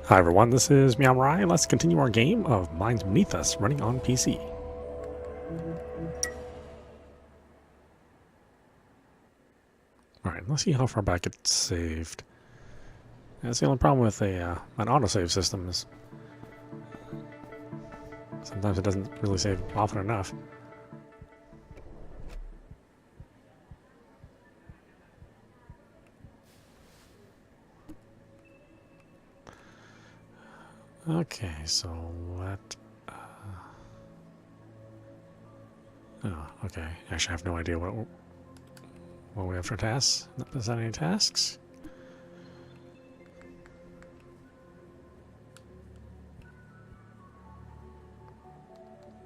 Hi everyone, this is meowmurai. Let's continue our game of Minds Beneath Us running on PC. Alright, let's see how far back it's saved. That's the only problem with an autosave system is sometimes it doesn't really save often enough. Okay, so let... oh, okay. Actually, I have no idea what we have for tasks. Not any tasks.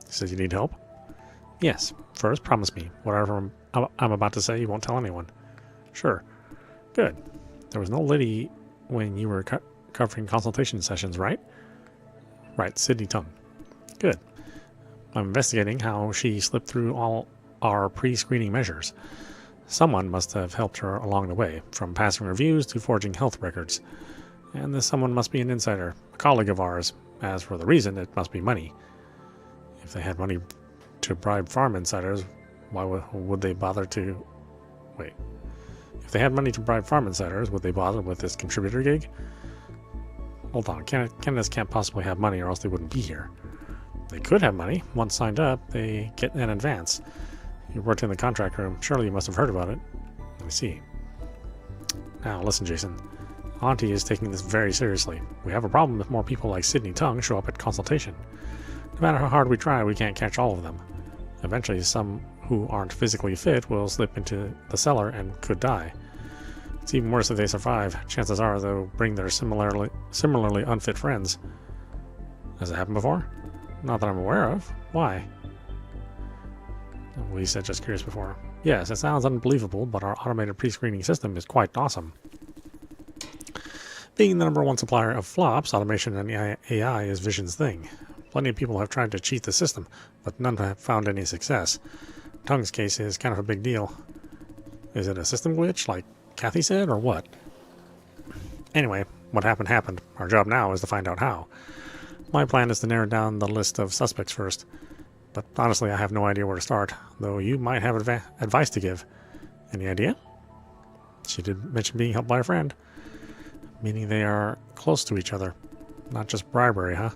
Says you need help? Yes. First, promise me. Whatever I'm about to say, you won't tell anyone. Sure. Good. There was no lady when you were covering consultation sessions, right? Right, Sydney Tung. Good. I'm investigating how she slipped through all our pre-screening measures. Someone must have helped her along the way, from passing reviews to forging health records. And this someone must be an insider, a colleague of ours. As for the reason, it must be money. If they had money to bribe farm insiders, why would they bother to... Wait. If they had money to bribe farm insiders, would they bother with this contributor gig? Hold on, candidates can't possibly have money or else they wouldn't be here. They could have money. Once signed up, they get an advance. You worked in the contract room. Surely you must have heard about it. Let me see. Now, listen, Jason. Auntie is taking this very seriously. We have a problem if more people like Sydney Tung show up at consultation. No matter how hard we try, we can't catch all of them. Eventually, some who aren't physically fit will slip into the cellar and could die. It's even worse if they survive. Chances are they'll bring their similarly unfit friends. Has it happened before? Not that I'm aware of. Why? We said just curious before. Yes, it sounds unbelievable, but our automated pre-screening system is quite awesome. Being the #1 supplier of flops, automation and AI is Vision's thing. Plenty of people have tried to cheat the system, but none have found any success. Tung's case is kind of a big deal. Is it a system glitch, like Kathy said, or what? Anyway, what happened happened. Our job now is to find out how. My plan is to narrow down the list of suspects first. But honestly, I have no idea where to start, though you might have advice to give. Any idea? She did mention being helped by a friend. Meaning they are close to each other. Not just bribery, huh?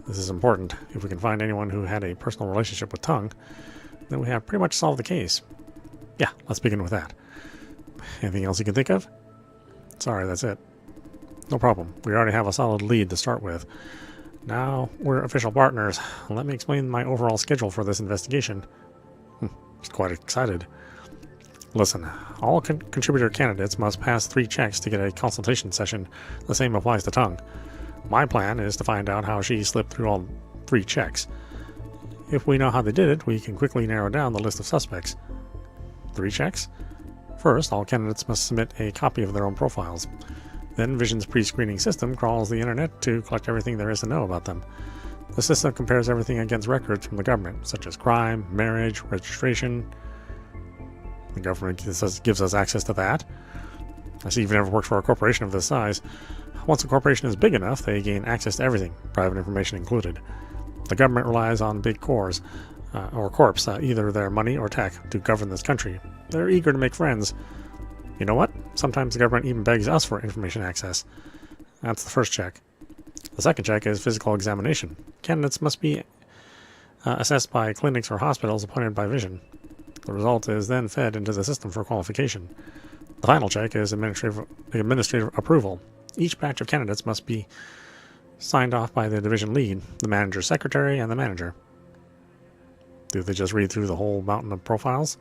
This is important. If we can find anyone who had a personal relationship with Tung, then we have pretty much solved the case. Yeah, let's begin with that. Anything else you can think of? Sorry, that's it. No problem. We already have a solid lead to start with. Now we're official partners. Let me explain my overall schedule for this investigation. He's quite excited. Listen, all contributor candidates must pass 3 checks to get a consultation session. The same applies to Tung. My plan is to find out how she slipped through all 3 checks. If we know how they did it, we can quickly narrow down the list of suspects. 3 checks? First, all candidates must submit a copy of their own profiles. Then Vision's pre-screening system crawls the internet to collect everything there is to know about them. The system compares everything against records from the government, such as crime, marriage, registration. The government gives us access to that. I see you've never worked for a corporation of this size. Once a corporation is big enough, they gain access to everything, private information included. The government relies on big corps, either their money or tech, to govern this country. They're eager to make friends. You know what? Sometimes the government even begs us for information access. That's the first check. The second check is physical examination. Candidates must be assessed by clinics or hospitals appointed by Vision. The result is then fed into the system for qualification. The final check is administrative approval. Each batch of candidates must be signed off by the division lead, the manager's secretary, and the manager. Do they just read through the whole mountain of profiles?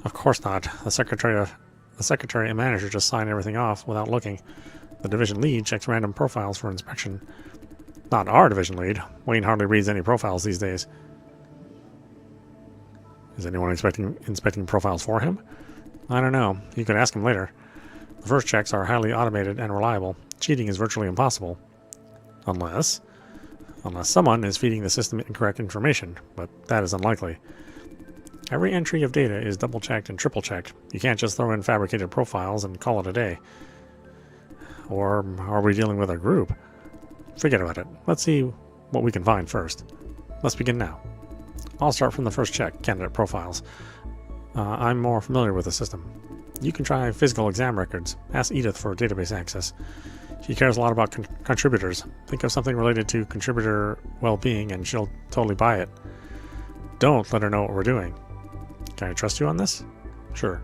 Of course not. The secretary and manager just sign everything off without looking. The division lead checks random profiles for inspection. Not our division lead. Wayne hardly reads any profiles these days. Is anyone inspecting profiles for him? I don't know. You could ask him later. The first checks are highly automated and reliable. Cheating is virtually impossible. Unless someone is feeding the system incorrect information, but that is unlikely. Every entry of data is double-checked and triple-checked. You can't just throw in fabricated profiles and call it a day. Or are we dealing with a group? Forget about it. Let's see what we can find first. Let's begin now. I'll start from the first check, candidate profiles. I'm more familiar with the system. You can try physical exam records. Ask Edith for database access. She cares a lot about contributors. Think of something related to contributor well-being and she'll totally buy it. Don't let her know what we're doing. Can I trust you on this? Sure.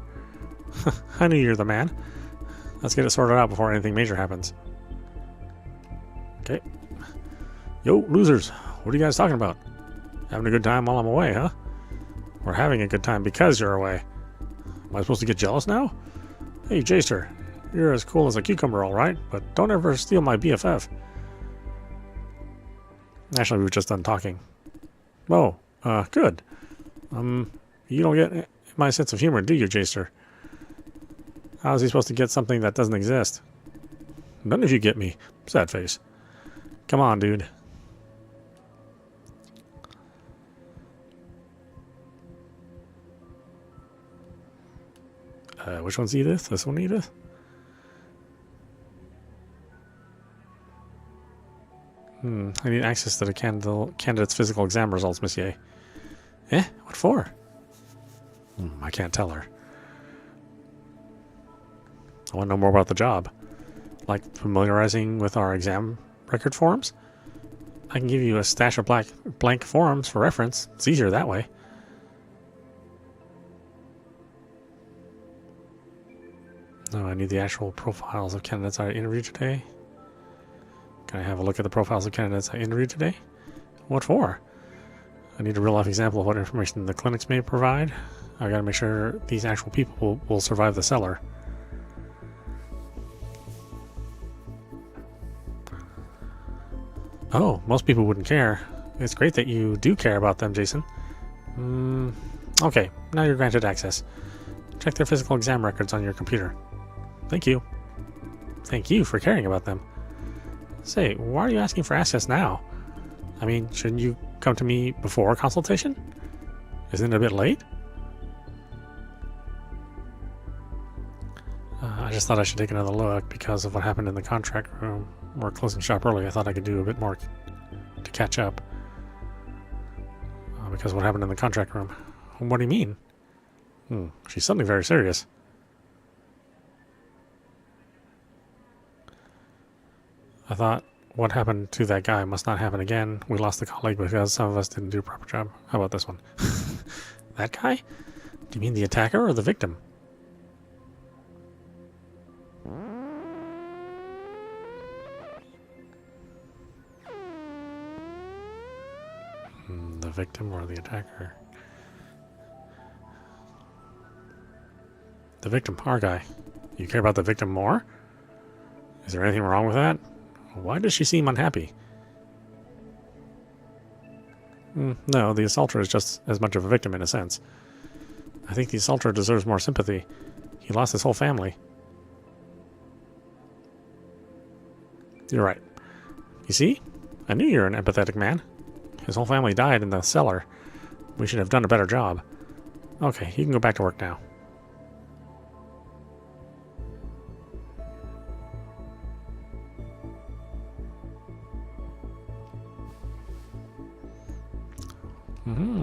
I knew you're the man. Let's get it sorted out before anything major happens. Okay. Yo, losers. What are you guys talking about? Having a good time while I'm away, huh? We're having a good time because you're away. Am I supposed to get jealous now? Hey, Jaster. You're as cool as a cucumber, all right, but don't ever steal my BFF. Actually, we were just done talking. Oh, good. You don't get my sense of humor, do you, Jaster? How is he supposed to get something that doesn't exist? None of you get me. Sad face. Come on, dude. Which one's Edith? This one, Edith? I need access to the candidate's physical exam results, monsieur. Eh? What for? I can't tell her. I want to know more about the job. Like familiarizing with our exam record forms? I can give you a stash of blank forms for reference. It's easier that way. No, I need the actual profiles of candidates I interviewed today. Can I have a look at the profiles of candidates I interviewed today? What for? I need a real-life example of what information the clinics may provide. I gotta make sure these actual people will survive the cellar. Oh, most people wouldn't care. It's great that you do care about them, Jason. Okay, now you're granted access. Check their physical exam records on your computer. Thank you. Thank you for caring about them. Say, why are you asking for access now? I mean, shouldn't you come to me before consultation? Isn't it a bit late? I just thought I should take another look because of what happened in the contract room. We're closing shop early. I thought I could do a bit more to catch up. Because of what happened in the contract room. What do you mean? She's suddenly very serious. I thought what happened to that guy must not happen again. We lost the colleague because some of us didn't do a proper job. How about this one? That guy? Do you mean the attacker or the victim? The victim or the attacker? The victim, our guy. You care about the victim more? Is there anything wrong with that? Why does she seem unhappy? No, the assaulter is just as much of a victim in a sense. I think the assaulter deserves more sympathy. He lost his whole family. You're right. You see? I knew you were an empathetic man. His whole family died in the cellar. We should have done a better job. Okay, you can go back to work now.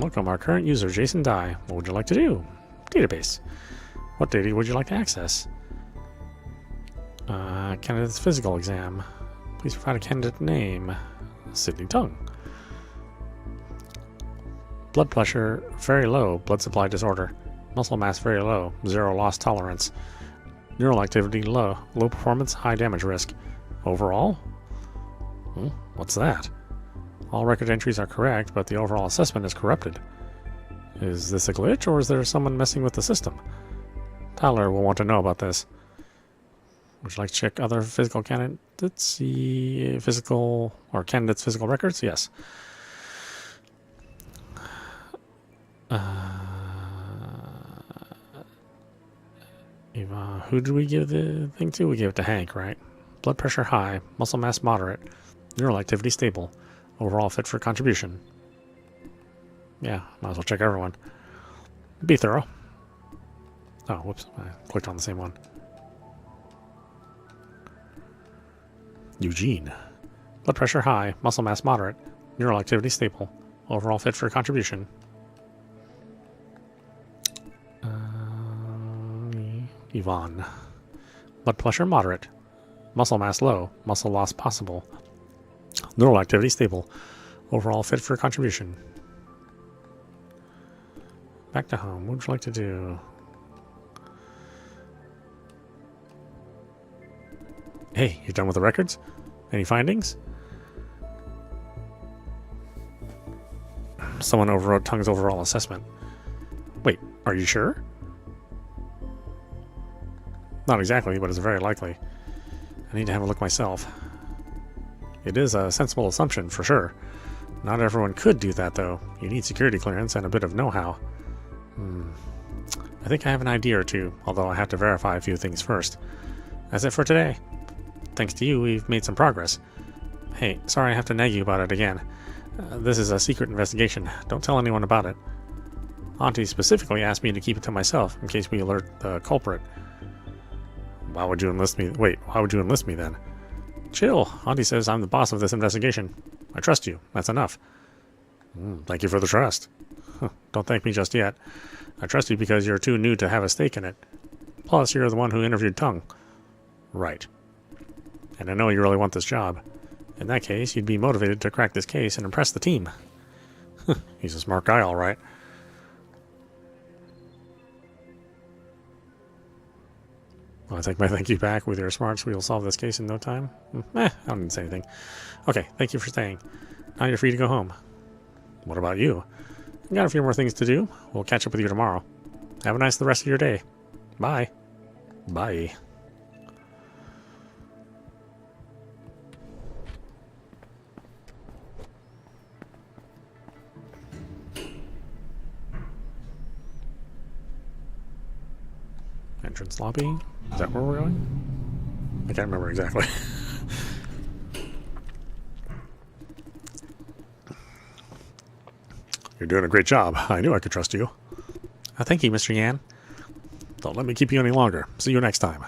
Welcome, our current user, Jason Dye. What would you like to do? Database. What data would you like to access? Candidate's physical exam. Please provide a candidate name. Sydney Tung. Blood pressure very low. Blood supply disorder. Muscle mass very low. 0 loss tolerance. Neural activity low. Low performance, high damage risk. Overall? What's that? All record entries are correct, but the overall assessment is corrupted. Is this a glitch, or is there someone messing with the system? Tyler will want to know about this. Would you like to check other physical candidates? See physical or candidates' physical records? Yes. Who did we give the thing to? We gave it to Hank, right? Blood pressure high, muscle mass moderate, neural activity stable, overall fit for contribution. Yeah, might as well check everyone. Be thorough. Oh, whoops, I clicked on the same one. Blood pressure high, muscle mass moderate, neural activity stable, overall fit for contribution. Yvonne. Blood pressure moderate, muscle mass low, muscle loss possible, neural activity stable, overall fit for contribution. Back to home. What would you like to do? Hey, you done with the records? Any findings? Someone overrode Tung's overall assessment. Wait, are you sure? Not exactly, but it's very likely. I need to have a look myself. It is a sensible assumption, for sure. Not everyone could do that, though. You need security clearance and a bit of know-how. I think I have an idea or two, although I have to verify a few things first. That's it for today. Thanks to you, we've made some progress. Hey, sorry I have to nag you about it again. This is a secret investigation. Don't tell anyone about it. Auntie specifically asked me to keep it to myself, in case we alert the culprit. Why would you enlist me? Wait, why would you enlist me then? Chill. Auntie says I'm the boss of this investigation. I trust you. That's enough. Thank you for the trust. Don't thank me just yet. I trust you because you're too new to have a stake in it. Plus, you're the one who interviewed Tung. Right. And I know you really want this job. In that case, you'd be motivated to crack this case and impress the team. He's a smart guy, all right. Well, I take my thank you back. With your smarts, we'll solve this case in no time. I don't need to say anything. Okay, thank you for staying. Now you're free to go home. What about you? I got a few more things to do. We'll catch up with you tomorrow. Have a nice the rest of your day. Bye. Bye. Entrance lobby? Is that where we're going? I can't remember exactly. You're doing a great job. I knew I could trust you. Thank you, Mr. Yan. Don't let me keep you any longer. See you next time.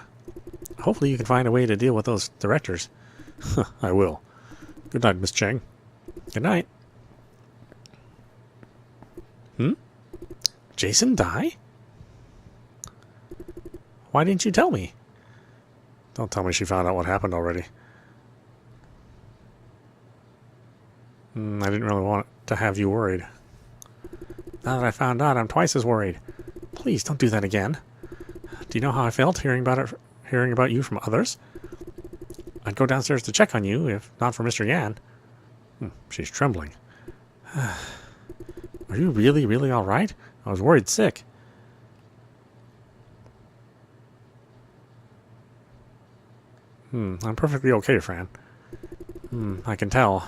Hopefully you can find a way to deal with those directors. I will. Good night, Miss Cheng. Good night. Jason die? Why didn't you tell me? Don't tell me she found out what happened already. I didn't really want to have you worried. Now that I found out, I'm twice as worried. Please don't do that again. Do you know how I felt hearing about you from others? I'd go downstairs to check on you, if not for Mr. Yan. She's trembling. Are you really, really all right? I was worried sick. I'm perfectly okay, Fran. I can tell.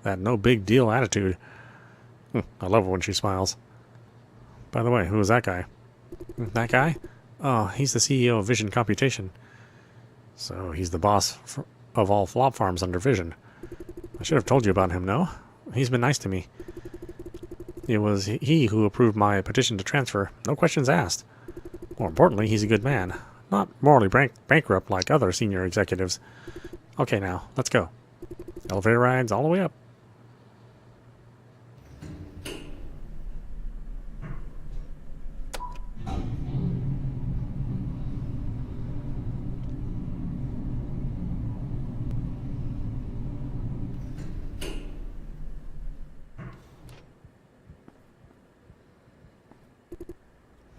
That no big deal attitude. I love it when she smiles. By the way, who is that guy? That guy? Oh, he's the CEO of Vision Computation. So he's the boss of all flop farms under Vision. I should have told you about him, no? He's been nice to me. It was he who approved my petition to transfer, no questions asked. More importantly, he's a good man. Not morally bankrupt like other senior executives. Okay now, let's go. Elevator rides all the way up.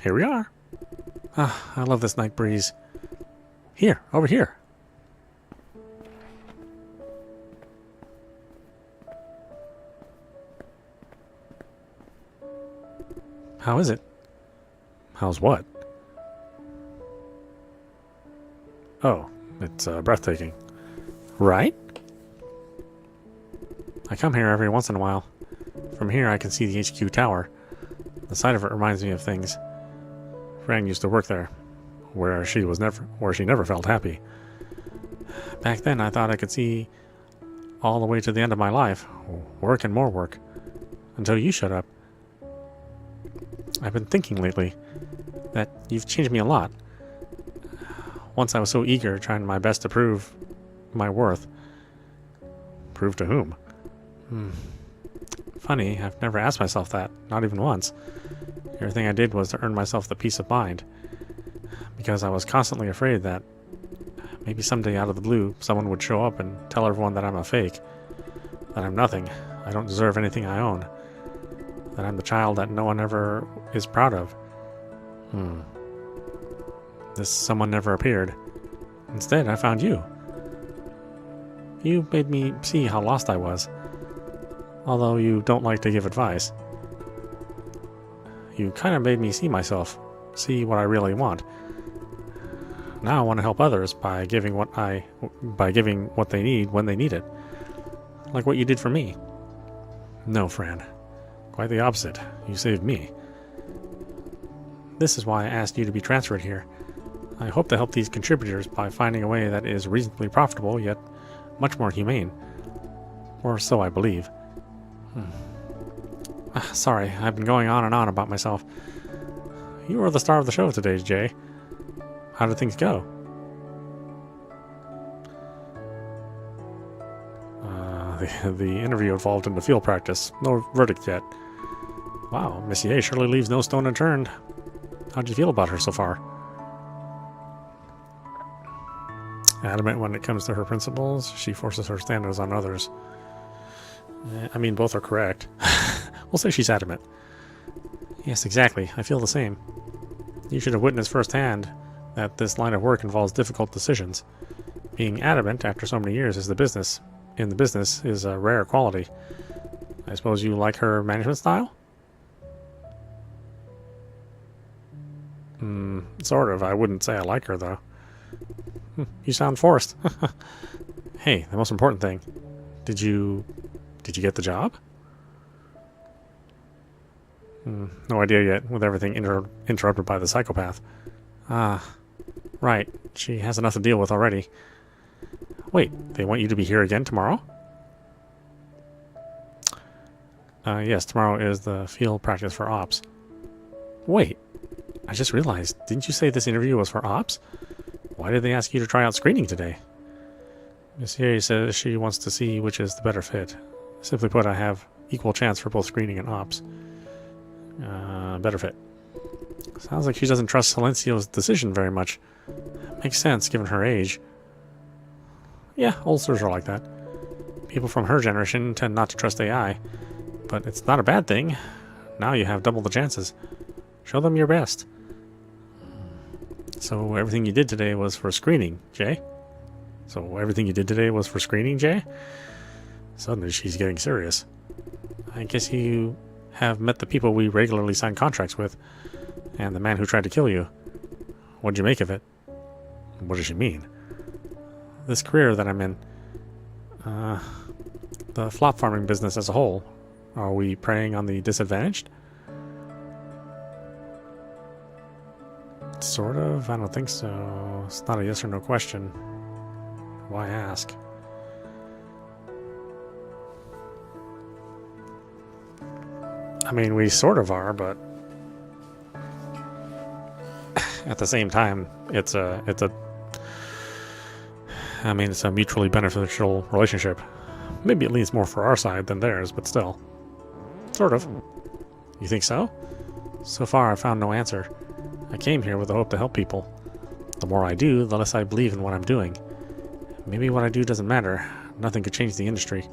Here we are. I love this night breeze. Here, over here. How is it? How's what? Oh, it's breathtaking. Right? I come here every once in a while. From here I can see the HQ tower. The sight of it reminds me of things. Fran used to work there, where she never felt happy. Back then I thought I could see all the way to the end of my life, work and more work, until you showed up. I've been thinking lately that you've changed me a lot. Once I was so eager, trying my best to prove my worth. Prove to whom? Funny, I've never asked myself that, not even once. Everything I did was to earn myself the peace of mind. Because I was constantly afraid that maybe someday out of the blue, someone would show up and tell everyone that I'm a fake. That I'm nothing. I don't deserve anything I own. That I'm the child that no one ever is proud of. This someone never appeared. Instead, I found you. You made me see how lost I was. Although you don't like to give advice. You kind of made me see myself. See what I really want. Now I want to help others by giving what they need when they need it. Like what you did for me. No, Fran. Quite the opposite. You saved me. This is why I asked you to be transferred here. I hope to help these contributors by finding a way that is reasonably profitable, yet much more humane. Or so I believe. Sorry, I've been going on and on about myself. You were the star of the show today, Jay. How did things go? The interview evolved into field practice. No verdict yet. Wow, Messier surely leaves no stone unturned. How'd you feel about her so far? Adamant when it comes to her principles, she forces her standards on others. I mean, both are correct. We'll say she's adamant. Yes, exactly. I feel the same. You should have witnessed firsthand that this line of work involves difficult decisions. Being adamant after so many years is in the business is a rare quality. I suppose you like her management style? Sort of. I wouldn't say I like her, though. You sound forced. Hey, the most important thing. Did you get the job? No idea yet, with everything interrupted by the psychopath. Right. She has enough to deal with already. Wait, they want you to be here again tomorrow? Yes, tomorrow is the field practice for ops. Wait, I just realized, didn't you say this interview was for ops? Why did they ask you to try out screening today? Miss Ye says she wants to see which is the better fit. Simply put, I have equal chance for both screening and ops. Better fit. Sounds like she doesn't trust Silencio's decision very much. Makes sense, given her age. Yeah, oldsters are like that. People from her generation tend not to trust AI. But it's not a bad thing. Now you have double the chances. Show them your best. So everything you did today was for screening, Jay? Suddenly she's getting serious. I guess you have met the people we regularly sign contracts with, and the man who tried to kill you. What'd you make of it? What does she mean? This career that I'm in, the flop farming business as a whole, are we preying on the disadvantaged? Sort of? I don't think so. It's not a yes or no question. Why ask? I mean, we sort of are, but at the same time, it's a mutually beneficial relationship. Maybe it leans more for our side than theirs, but still. Sort of. You think so? So far, I've found no answer. I came here with the hope to help people. The more I do, the less I believe in what I'm doing. Maybe what I do doesn't matter. Nothing could change the industry.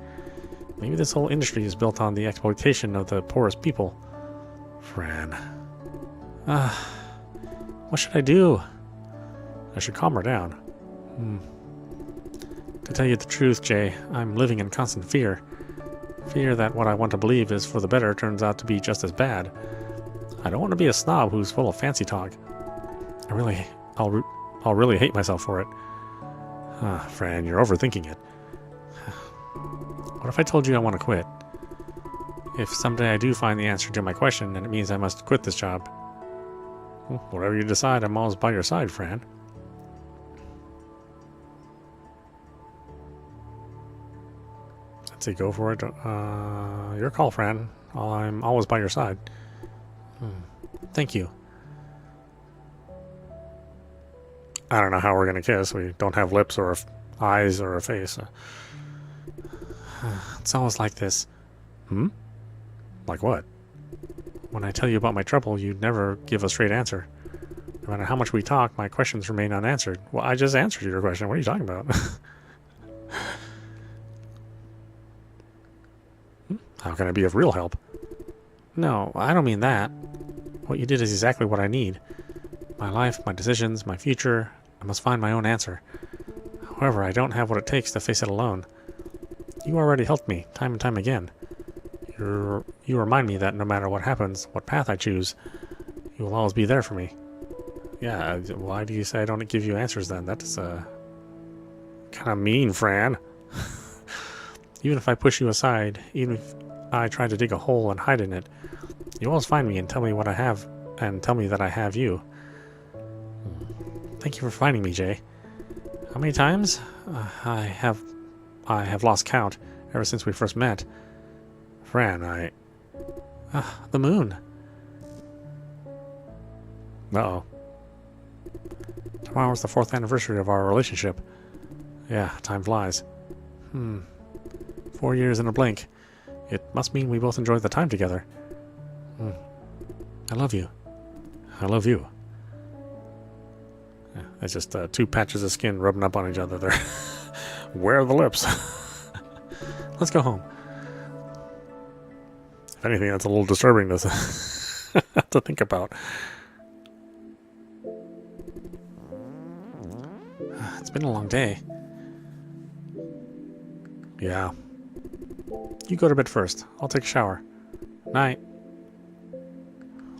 Maybe this whole industry is built on the exploitation of the poorest people. Fran. What should I do? I should calm her down. To tell you the truth, Jay, I'm living in constant fear. Fear that what I want to believe is for the better turns out to be just as bad. I don't want to be a snob who's full of fancy talk. I'll really hate myself for it. Fran, you're overthinking it. What if I told you I want to quit? If someday I do find the answer to my question, then it means I must quit this job. Whatever you decide, I'm always by your side, Fran. I'd say go for it. Your call, Fran. I'm always by your side. Thank you. I don't know how we're going to kiss. We don't have lips or eyes or a face. It's always like this. Hmm? Like what? When I tell you about my trouble, you never give a straight answer. No matter how much we talk, my questions remain unanswered. Well, I just answered your question. What are you talking about? How can I be of real help? No, I don't mean that. What you did is exactly what I need. My life, my decisions, my future. I must find my own answer. However, I don't have what it takes to face it alone. You already helped me, time and time again. You remind me that no matter what happens, what path I choose, you will always be there for me. Yeah, why do you say I don't give you answers then? That's kind of mean, Fran. Even if I push you aside, even if I try to dig a hole and hide in it, you always find me and tell me what I have, and tell me that I have you. Thank you for finding me, Jay. How many times? I have lost count ever since we first met. Fran, the moon. Uh-oh. Tomorrow's the 4th anniversary of our relationship. Yeah, time flies. 4 years in a blink. It must mean we both enjoyed the time together. I love you. I love you. Yeah, that's just 2 patches of skin rubbing up on each other there. Where are the lips? Let's go home. If anything, that's a little disturbing to, to think about. It's been a long day. Yeah. You go to bed first. I'll take a shower. Night.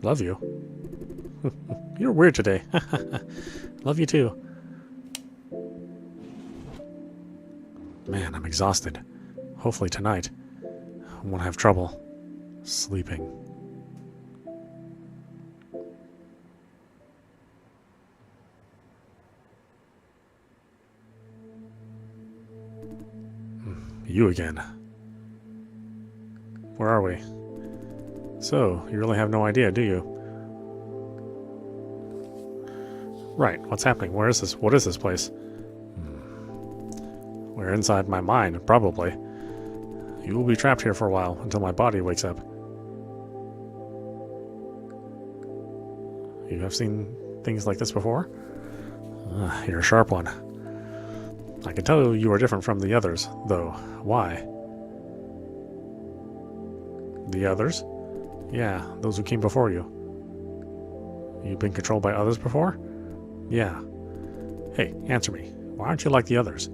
Love you. You're weird today. Love you too. Man, I'm exhausted. Hopefully tonight I won't have trouble sleeping. You again. Where are we? So, you really have no idea, do you? Right, what's happening? Where is this? What is this place? We're inside my mind, probably. You will be trapped here for a while, until my body wakes up. You have seen things like this before? You're a sharp one. I can tell you are different from the others, though. Why? The others? Yeah, those who came before you. You've been controlled by others before? Yeah. Hey, answer me. Why aren't you like the others?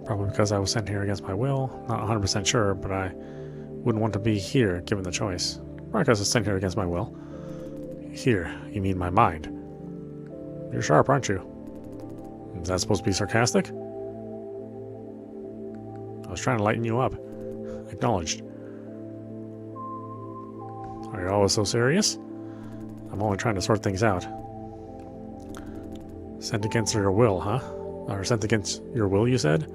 Probably because I was sent here against my will. Not 100% sure, but I wouldn't want to be here given the choice. Probably because I was sent here against my will. Here, you mean my mind. You're sharp, aren't you? Is that supposed to be sarcastic? I was trying to lighten you up. Acknowledged. Are you always so serious? I'm only trying to sort things out. Sent against your will, huh? Or sent against your will, you said?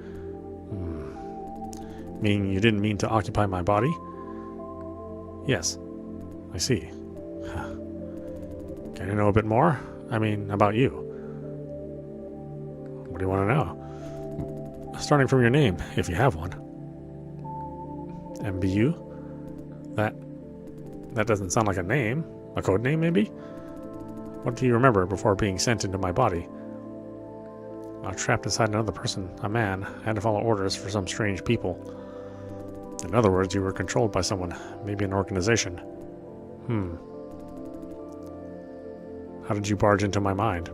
Meaning you didn't mean to occupy my body? Yes. I see. Can I know a bit more? I mean, about you. What do you want to know? Starting from your name, if you have one. MBU? That doesn't sound like a name. A code name, maybe? What do you remember before being sent into my body? I was trapped inside another person, a man. I had to follow orders for some strange people. In other words, you were controlled by someone, maybe an organization. How did you barge into my mind?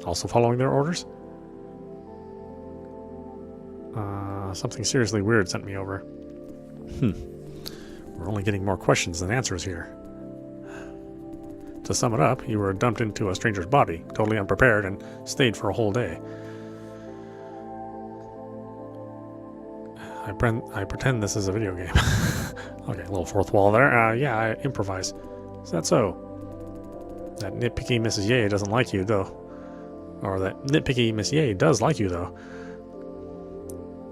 Also following their orders? Something seriously weird sent me over. We're only getting more questions than answers here. To sum it up, you were dumped into a stranger's body, totally unprepared, and stayed for a whole day. I pretend this is a video game. Okay, a little fourth wall there. Yeah, I improvise. Is that so? That nitpicky Mrs. Ye doesn't like you, though. Or that nitpicky Miss Ye does like you, though.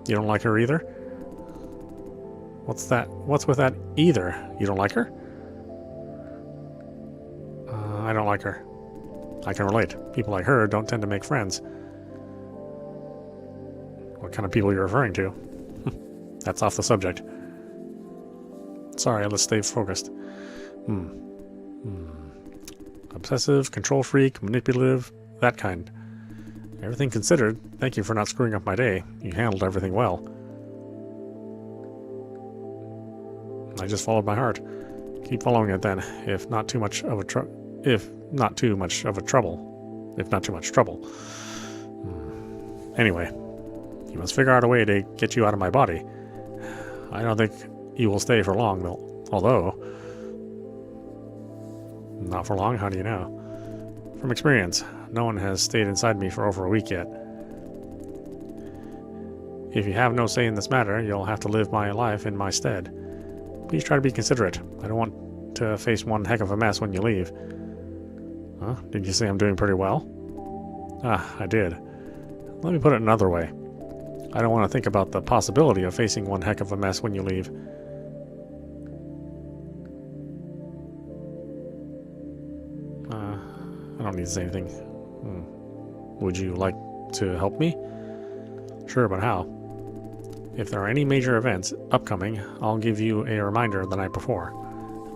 You don't like her either? What's that? What's with that either? You don't like her? I don't like her. I can relate. People like her don't tend to make friends. what kind of people you're referring to. That's off the subject. Sorry, let's stay focused. Obsessive, control freak, manipulative, that kind. Everything considered, thank you for not screwing up my day. You handled everything well. I just followed my heart. Keep following it then, if not too much trouble. Anyway, you must figure out a way to get you out of my body. I don't think you will stay for long, though. Although, not for long, how do you know? From experience, no one has stayed inside me for over a week yet. If you have no say in this matter, you'll have to live my life in my stead. Please try to be considerate. I don't want to face one heck of a mess when you leave. Huh? Did you say I'm doing pretty well? Ah, I did. Let me put it another way. I don't want to think about the possibility of facing one heck of a mess when you leave. I don't need to say anything. Would you like to help me? Sure, but how? If there are any major events upcoming, I'll give you a reminder the night before.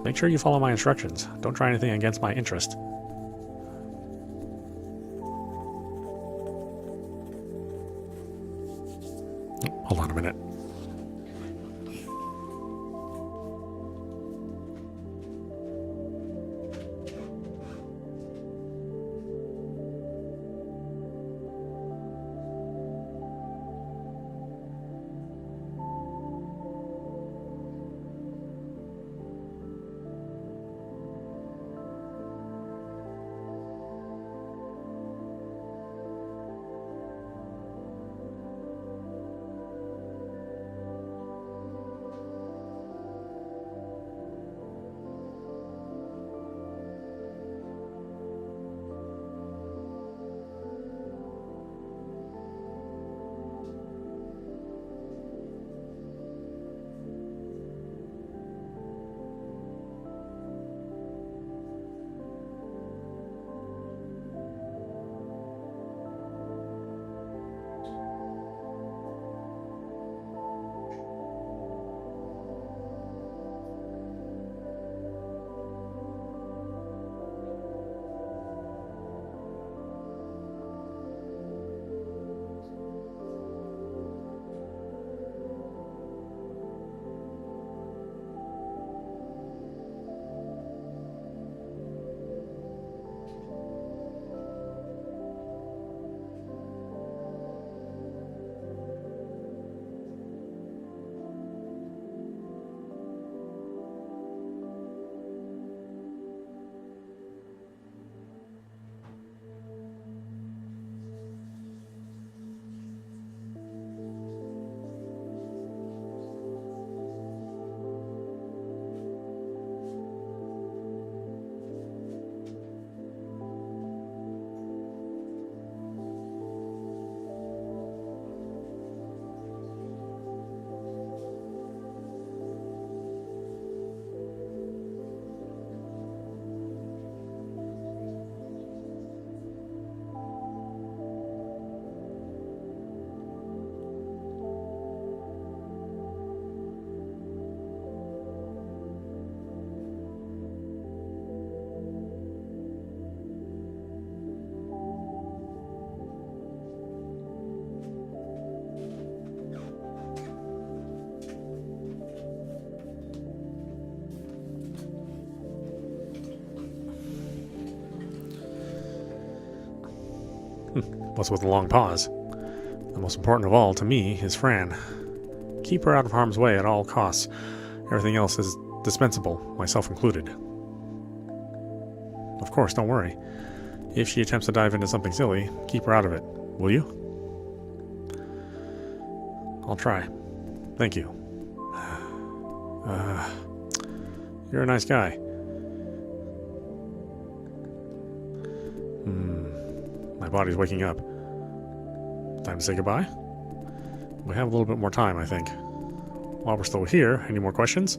Make sure you follow my instructions. Don't try anything against my interest. Hold on a minute. What's with the long pause? The most important of all, to me, is Fran. Keep her out of harm's way at all costs. Everything else is dispensable, myself included. Of course, don't worry. If she attempts to dive into something silly, keep her out of it. Will you? I'll try. Thank you. You're a nice guy. My body's waking up. Time to say goodbye? We have a little bit more time, I think. While we're still here, any more questions?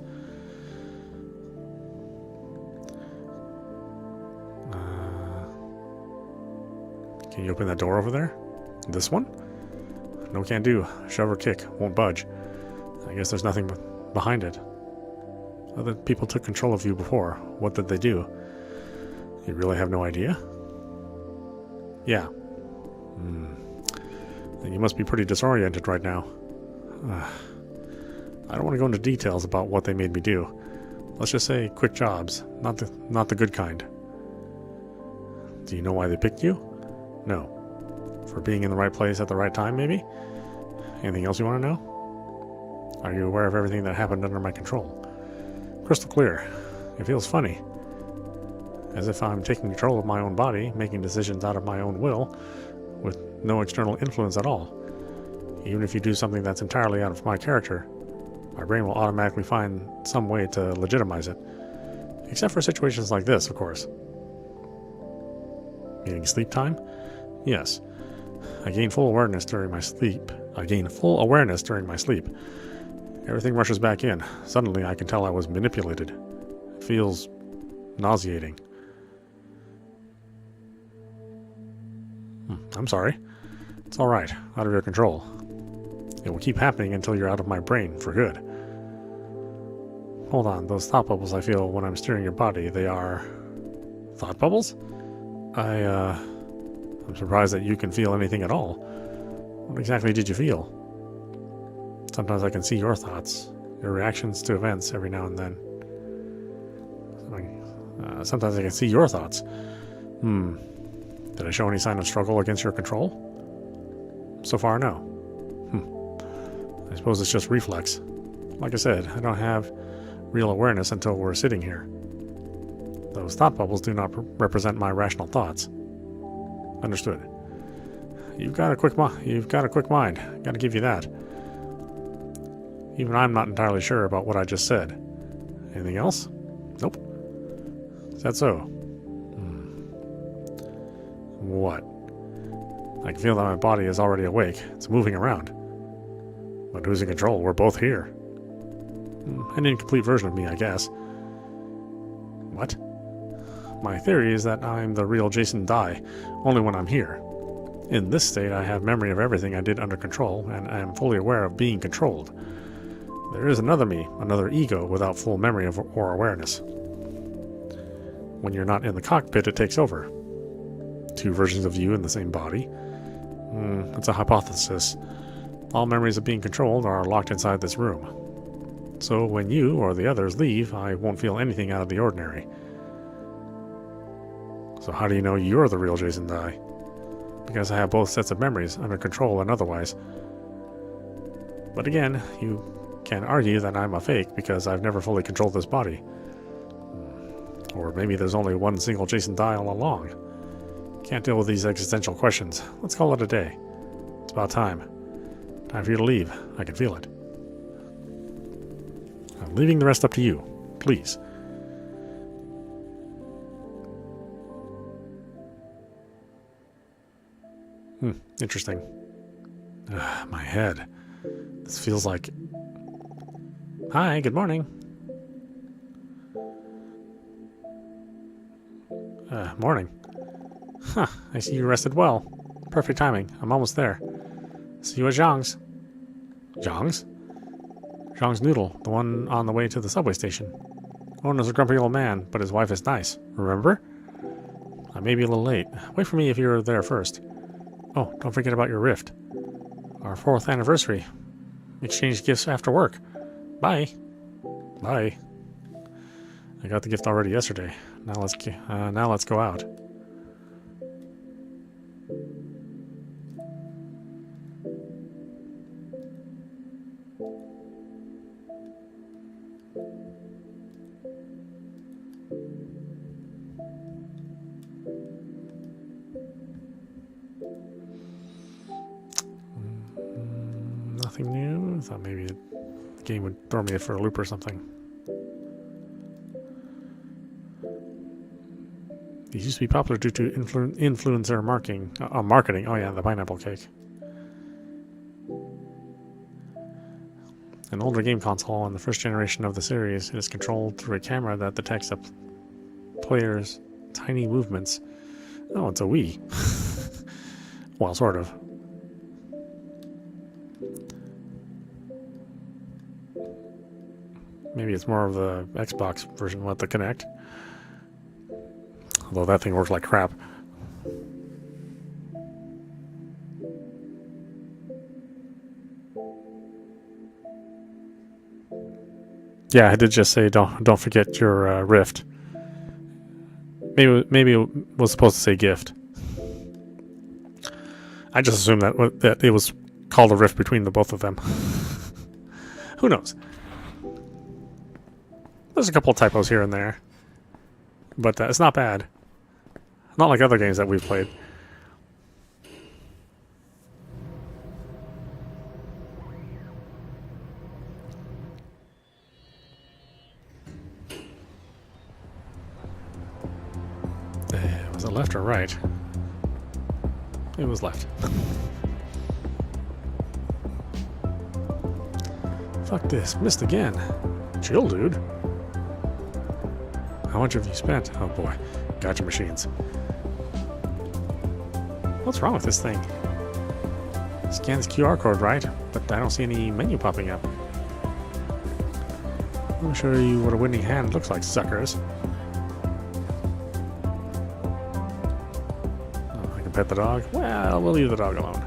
Can you open that door over there? This one? No can do. Shove or kick. Won't budge. I guess there's nothing behind it. Other people took control of you before. What did they do? You really have no idea? Yeah. Then you must be pretty disoriented right now. I don't want to go into details about what they made me do. Let's just say quick jobs, not the good kind. Do you know why they picked you? No. For being in the right place at the right time, maybe? Anything else you want to know? Are you aware of everything that happened under my control? Crystal clear. It feels funny. As if I'm taking control of my own body, making decisions out of my own will, with no external influence at all. Even if you do something that's entirely out of my character, my brain will automatically find some way to legitimize it. Except for situations like this, of course. Meaning sleep time? Yes. I gain full awareness during my sleep. Everything rushes back in. Suddenly I can tell I was manipulated. It feels nauseating. I'm sorry. It's alright. Out of your control. It will keep happening until you're out of my brain for good. Hold on, those thought bubbles I feel when I'm steering your body, they are... thought bubbles? I'm surprised that you can feel anything at all. What exactly did you feel? Sometimes I can see your thoughts, your reactions to events every now and then. Sometimes I can see your thoughts. Did I show any sign of struggle against your control? So far, no. I suppose it's just reflex. Like I said, I don't have real awareness until we're sitting here. Those thought bubbles do not represent my rational thoughts. Understood. You've got a quick mind. Gotta give you that. Even I'm not entirely sure about what I just said. Anything else? Nope. Is that so? What? I can feel that my body is already awake. It's moving around. But who's in control? We're both here. An incomplete version of me, I guess. What? My theory is that I'm the real Jason Dye, only when I'm here. In this state, I have memory of everything I did under control, and I am fully aware of being controlled. There is another me, another ego, without full memory of or awareness. When you're not in the cockpit, it takes over. Two versions of you in the same body. It's a hypothesis. All memories of being controlled are locked inside this room. So when you or the others leave, I won't feel anything out of the ordinary. So how do you know you're the real Jason Dye? Because I have both sets of memories under control and otherwise. But again, you can argue that I'm a fake because I've never fully controlled this body. Or maybe there's only one single Jason Dye all along. Can't deal with these existential questions. Let's call it a day. It's about time. Time for you to leave. I can feel it. I'm leaving the rest up to you. Please. Interesting. My head. This feels like... Hi, good morning. Morning. Huh, I see you rested well. Perfect timing. I'm almost there. See you at Zhang's. Zhang's? Zhang's Noodle, the one on the way to the subway station. Owner's a grumpy old man, but his wife is nice. Remember? I may be a little late. Wait for me if you're there first. Oh, don't forget about your rift. Our 4th anniversary. Exchange gifts after work. Bye. Bye. I got the gift already yesterday. Now let's go out. Nothing new. I thought maybe the game would throw me for a loop or something. These used to be popular due to influencer marketing. Oh yeah, the pineapple cake. An older game console on the first generation of the series, it is controlled through a camera that detects a player's tiny movements. Oh, it's a Wii. Well, sort of. Maybe it's more of the Xbox version with the Kinect. Although that thing works like crap. Yeah, I did just say don't forget your Rift. Maybe it was supposed to say gift. I just assumed that it was called a rift between the both of them. Who knows? There's a couple of typos here and there, but it's not bad. Not like other games that we've played. Was it left or right? It was left. Fuck this. Missed again. Chill, dude. How much have you spent? Oh boy. Gotcha machines. What's wrong with this thing? Scan this QR code, right? But I don't see any menu popping up. Let me show you what a winning hand looks like, suckers. Oh, I can pet the dog? Well, we'll leave the dog alone.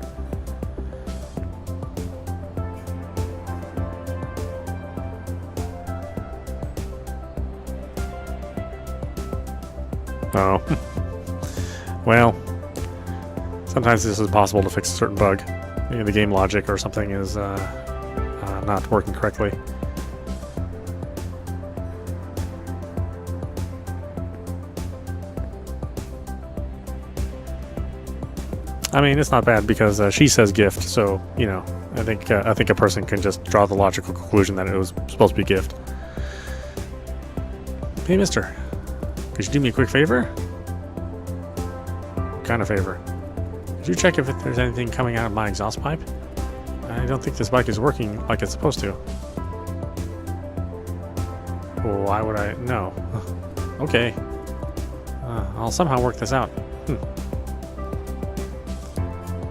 Oh. Well, sometimes this is possible to fix a certain bug. Maybe the game logic or something is not working correctly. I mean, it's not bad because she says gift, so, you know, I think a person can just draw the logical conclusion that it was supposed to be gift. Hey, mister. Could you do me a quick favor? What kind of favor? Could you check if there's anything coming out of my exhaust pipe? I don't think this bike is working like it's supposed to. Why would I? No. Okay. I'll somehow work this out.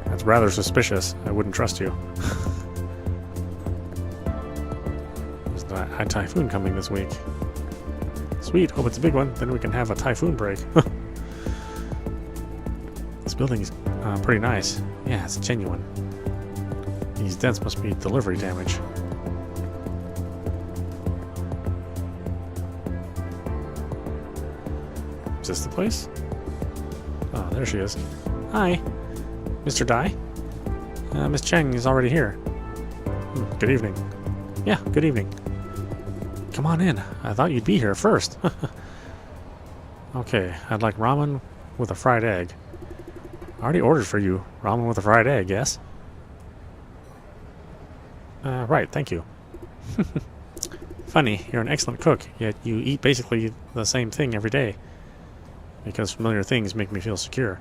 That's rather suspicious. I wouldn't trust you. There's a typhoon coming this week. Sweet, hope it's a big one, then we can have a typhoon break. This building is pretty nice. Yeah, it's genuine. These dents must be delivery damage. Is this the place? Oh, there she is. Hi, Mr. Dai. Miss Cheng is already here. Good evening. Yeah, good evening. Come on in. I thought you'd be here first. Okay, I'd like ramen with a fried egg. I already ordered for you. Ramen with a fried egg, yes? Right, thank you. Funny, you're an excellent cook, yet you eat basically the same thing every day. Because familiar things make me feel secure.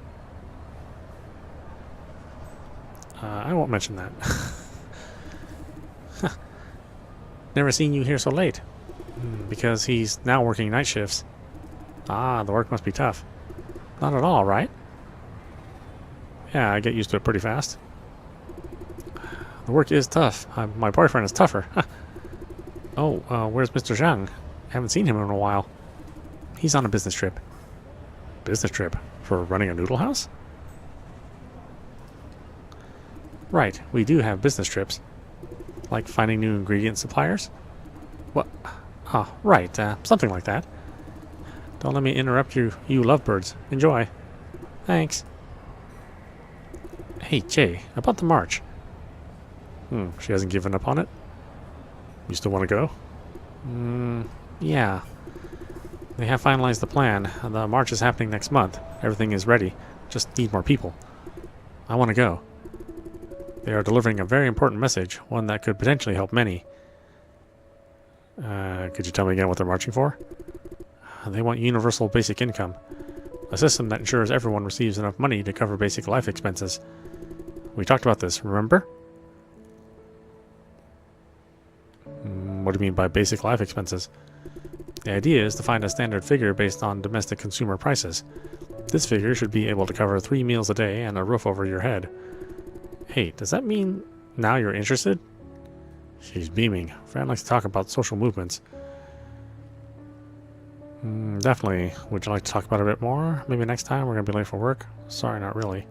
I won't mention that. Never seen you here so late. Because he's now working night shifts. Ah, the work must be tough. Not at all, right? Yeah, I get used to it pretty fast. The work is tough. My boyfriend is tougher. Oh, where's Mr. Zhang? Haven't seen him in a while. He's on a business trip. Business trip? For running a noodle house? Right, we do have business trips. Like finding new ingredient suppliers? What? Oh, right, something like that. Don't let me interrupt you lovebirds. Enjoy. Thanks. Hey, Jay, about the march. She hasn't given up on it? You still want to go? Yeah. They have finalized the plan. The march is happening next month. Everything is ready. Just need more people. I want to go. They are delivering a very important message, one that could potentially help many. Could you tell me again what they're marching for? They want universal basic income. A system that ensures everyone receives enough money to cover basic life expenses. We talked about this, remember? What do you mean by basic life expenses? The idea is to find a standard figure based on domestic consumer prices. This figure should be able to cover 3 meals a day and a roof over your head. Hey, does that mean now you're interested? She's beaming. Fran likes to talk about social movements. Definitely. Would you like to talk about it a bit more? Maybe next time? We're going to be late for work? Sorry, not really.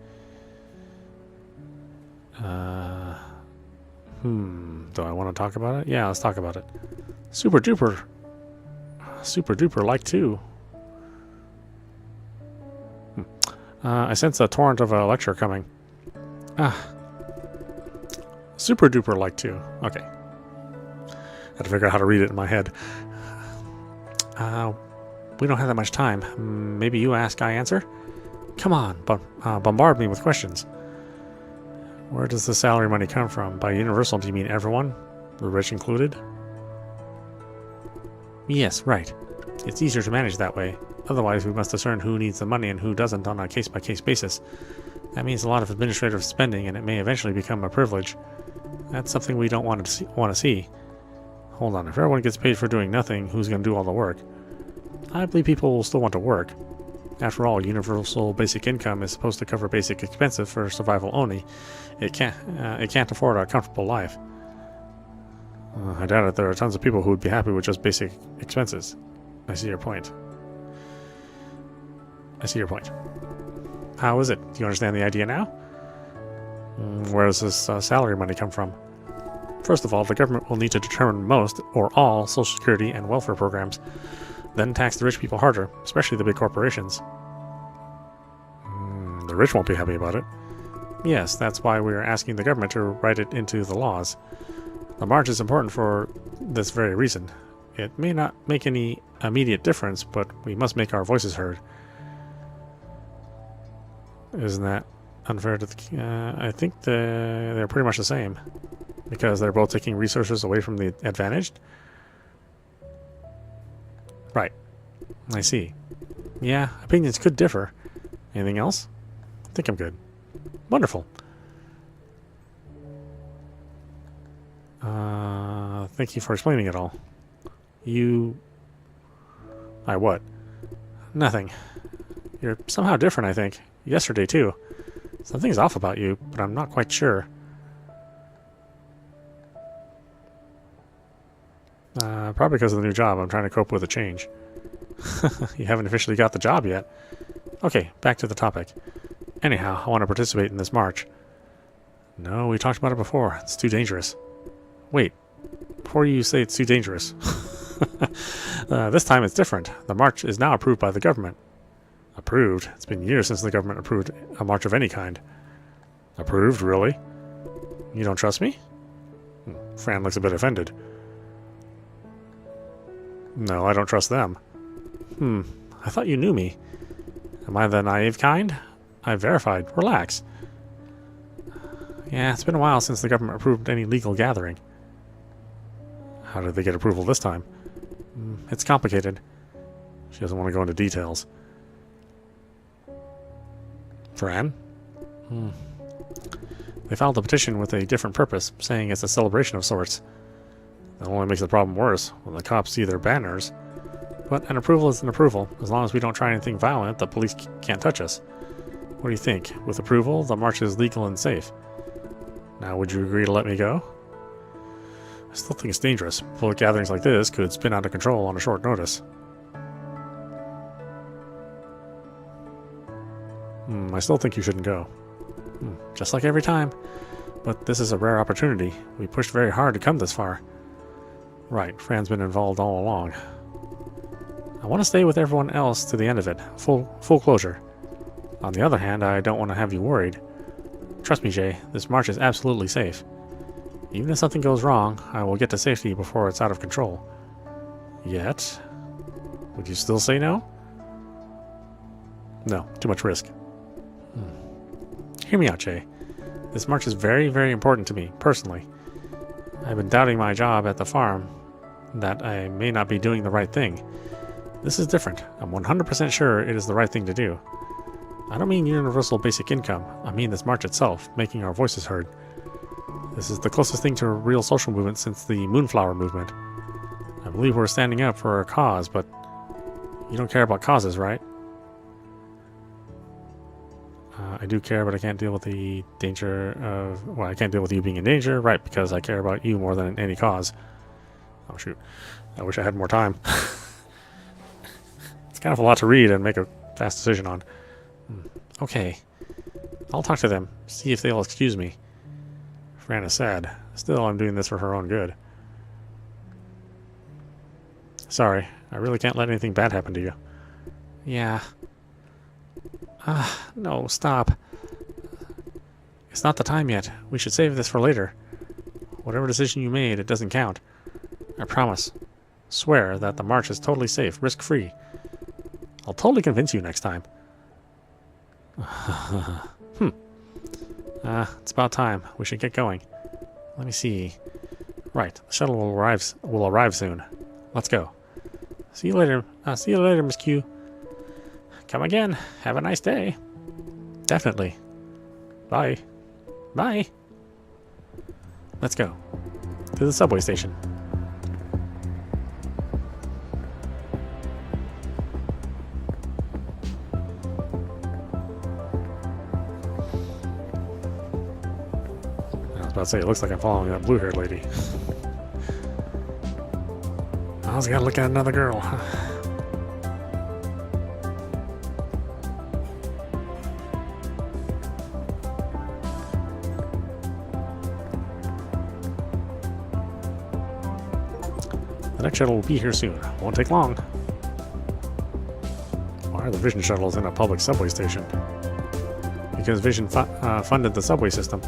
Do I want to talk about it? Yeah, let's talk about it. Super duper. Super duper like too. I sense a torrent of a lecture coming. Super duper like too. Okay. Had to figure out how to read it in my head. We don't have that much time. Maybe you ask, I answer? Come on, bombard me with questions. Where does the salary money come from? By universal, do you mean everyone? The rich included? Yes, right. It's easier to manage that way. Otherwise, we must discern who needs the money and who doesn't on a case-by-case basis. That means a lot of administrative spending, and it may eventually become a privilege. That's something we don't want to see. Hold on, if everyone gets paid for doing nothing, who's going to do all the work? I believe people will still want to work. After all, universal basic income is supposed to cover basic expenses for survival only. It can't afford a comfortable life. I doubt it. There are tons of people who would be happy with just basic expenses. I see your point. How is it? Do you understand the idea now? Where does this salary money come from? First of all, the government will need to determine most or all Social Security and welfare programs, then tax the rich people harder, especially the big corporations. The rich won't be happy about it. Yes, that's why we are asking the government to write it into the laws. The march is important for this very reason. It may not make any immediate difference, but we must make our voices heard. Isn't that unfair to the... I think they're pretty much the same. Because they're both taking resources away from the advantaged? Right. I see. Yeah, opinions could differ. Anything else? I think I'm good. Wonderful. Thank you for explaining it all. What? Nothing. You're somehow different, I think. Yesterday, too. Something's off about you, but I'm not quite sure. Probably because of the new job. I'm trying to cope with the change. You haven't officially got the job yet. Okay, back to the topic. Anyhow, I want to participate in this march. No, we talked about it before. It's too dangerous. Wait. Before you say it's too dangerous. This time it's different. The march is now approved by the government. Approved? It's been years since the government approved a march of any kind. Approved? Really? You don't trust me? Fran looks a bit offended. No, I don't trust them. I thought you knew me. Am I the naive kind? I verified. Relax. Yeah, it's been a while since the government approved any legal gathering. How did they get approval this time? It's complicated. She doesn't want to go into details. Fran? They filed a petition with a different purpose, saying it's a celebration of sorts. That only makes the problem worse when the cops see their banners. But an approval is an approval. As long as we don't try anything violent, the police can't touch us. What do you think? With approval, the march is legal and safe. Now, would you agree to let me go? I still think it's dangerous. Public gatherings like this could spin out of control on a short notice. I still think you shouldn't go. Just like every time. But this is a rare opportunity. We pushed very hard to come this far. Right, Fran's been involved all along. I want to stay with everyone else to the end of it. Full closure. On the other hand, I don't want to have you worried. Trust me, Jay, this march is absolutely safe. Even if something goes wrong, I will get to safety before it's out of control. Yet? Would you still say no? No, too much risk. Hear me out, Jay. This march is very, very important to me, personally. I've been doubting my job at the farm, that I may not be doing the right thing. This is different. I'm 100% sure it is the right thing to do. I don't mean universal basic income. I mean this march itself, making our voices heard. This is the closest thing to a real social movement since the Moonflower movement. I believe we're standing up for a cause, but you don't care about causes, right? I do care, but I can't deal with the danger of... Well, I can't deal with you being in danger, right, because I care about you more than any cause. Oh, shoot. I wish I had more time. kind of a lot to read and make a fast decision on. Okay. I'll talk to them, see if they'll excuse me. Fran is sad. Still, I'm doing this for her own good. Sorry, I really can't let anything bad happen to you. Yeah. No, stop. It's not the time yet. We should save this for later. Whatever decision you made, it doesn't count. I promise. Swear that the march is totally safe, risk-free. I'll totally convince you next time. It's about time. We should get going. Let me see. Right, the shuttle will arrive soon. Let's go. See you later. See you later, Miss Q. Come again. Have a nice day. Definitely. Bye. Bye. Let's go. To the subway station. I was about to say, it looks like I'm following that blue-haired lady. I was gotta look at another girl. The next shuttle will be here soon. Won't take long. Why are the Vision shuttles in a public subway station? Because Vision funded the subway system.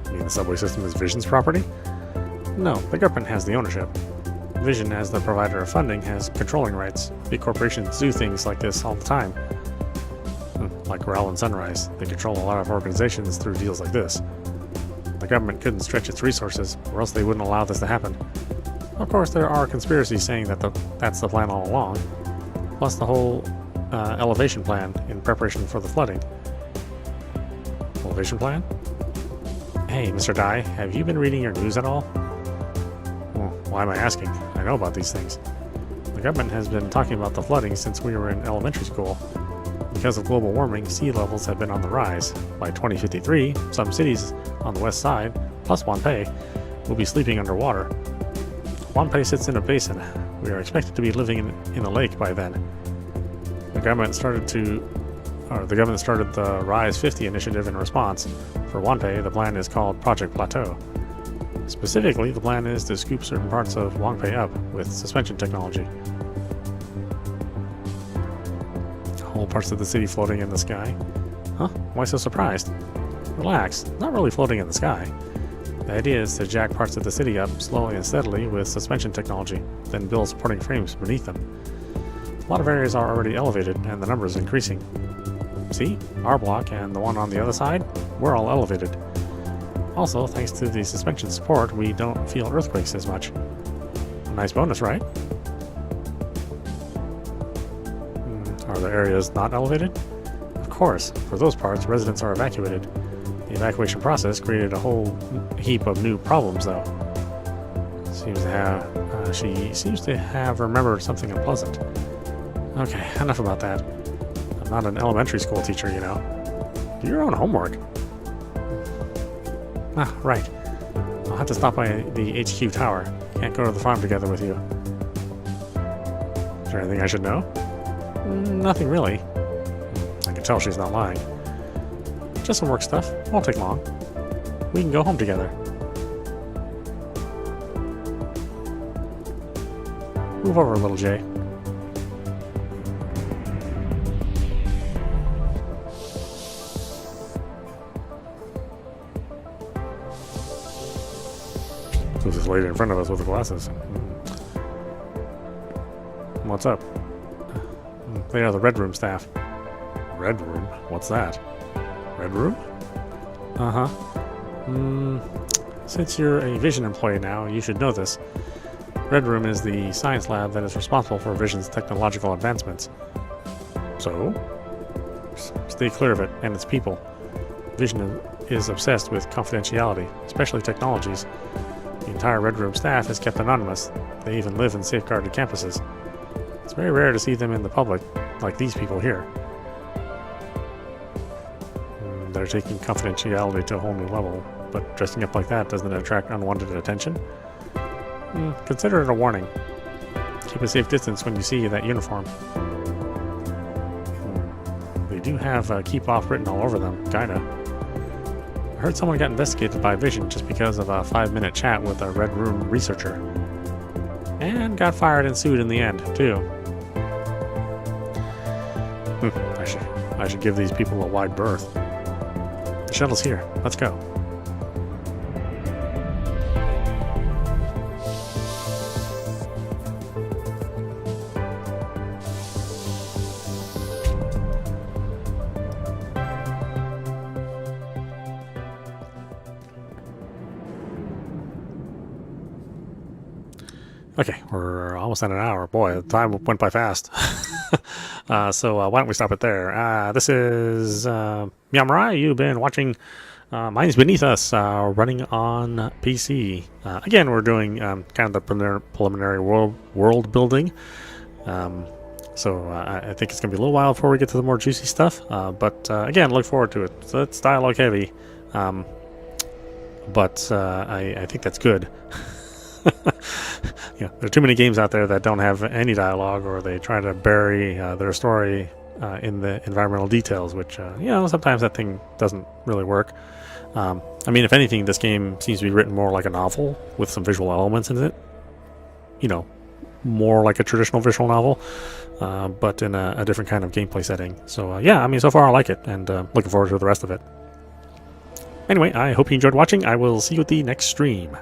You mean the subway system is Vision's property? No, the government has the ownership. Vision, as the provider of funding, has controlling rights. Big corporations do things like this all the time. Like Corral and Sunrise, they control a lot of organizations through deals like this. The government couldn't stretch its resources, or else they wouldn't allow this to happen. Of course, there are conspiracies saying that that's the plan all along, plus the whole elevation plan in preparation for the flooding. Elevation plan? Hey, Mr. Dai, have you been reading your news at all? Well, why am I asking? I know about these things. The government has been talking about the flooding since we were in elementary school. Because of global warming, sea levels have been on the rise. By 2053, some cities on the west side, plus Wanpei, will be sleeping underwater. Wanpei sits in a basin. We are expected to be living in a lake by then. The government started the Rise 50 initiative in response. For Wanpei, the plan is called Project Plateau. Specifically, the plan is to scoop certain parts of Wanpei up with suspension technology. Whole parts of the city floating in the sky. Huh? Why so surprised? Relax, not really floating in the sky. The idea is to jack parts of the city up slowly and steadily with suspension technology, then build supporting frames beneath them. A lot of areas are already elevated, and the number is increasing. See? Our block and the one on the other side, we're all elevated. Also, thanks to the suspension support, we don't feel earthquakes as much. A nice bonus, right? Are the areas not elevated? Of course, for those parts, residents are evacuated. The evacuation process created a whole heap of new problems, though. She seems to have remembered something unpleasant. Okay, enough about that. I'm not an elementary school teacher, you know. Do your own homework. Ah, right. I'll have to stop by the HQ tower. Can't go to the farm together with you. Is there anything I should know? Nothing really. I can tell she's not lying. Just some work stuff. Won't take long. We can go home together. Move over a little, Jay. Who's this lady in front of us with the glasses? What's up? They are the Red Room staff. Red Room? What's that? Red Room? Uh-huh. Since you're a Vision employee now, you should know this. Red Room is the science lab that is responsible for Vision's technological advancements. So? Stay clear of it and its people. Vision is obsessed with confidentiality, especially technologies. The entire Red Room staff is kept anonymous. They even live in safeguarded campuses. It's very rare to see them in the public, like these people here. They're taking confidentiality to a whole new level, but dressing up like that doesn't attract unwanted attention? Consider it a warning. keep a safe distance when you see that uniform. They do have keep off written all over them, kinda. I heard someone got investigated by Vision just because of a 5-minute chat with a Red Room researcher. And got fired and sued in the end, too. I should give these people a wide berth. The shuttle's here. Let's go. Okay, we're almost at an hour. Boy, the time went by fast. So why don't we stop it there? This is meowmurai. You've been watching Minds Beneath Us, running on PC. Again, we're doing kind of the preliminary world building. So I think it's going to be a little while before we get to the more juicy stuff. But again, look forward to it. So it's dialogue heavy. But I think that's good. Yeah, there are too many games out there that don't have any dialogue, or they try to bury their story in the environmental details, which, sometimes that thing doesn't really work. I mean, if anything, this game seems to be written more like a novel with some visual elements in it. More like a traditional visual novel, but in a different kind of gameplay setting. So, so far I like it, and looking forward to the rest of it. Anyway, I hope you enjoyed watching. I will see you at the next stream.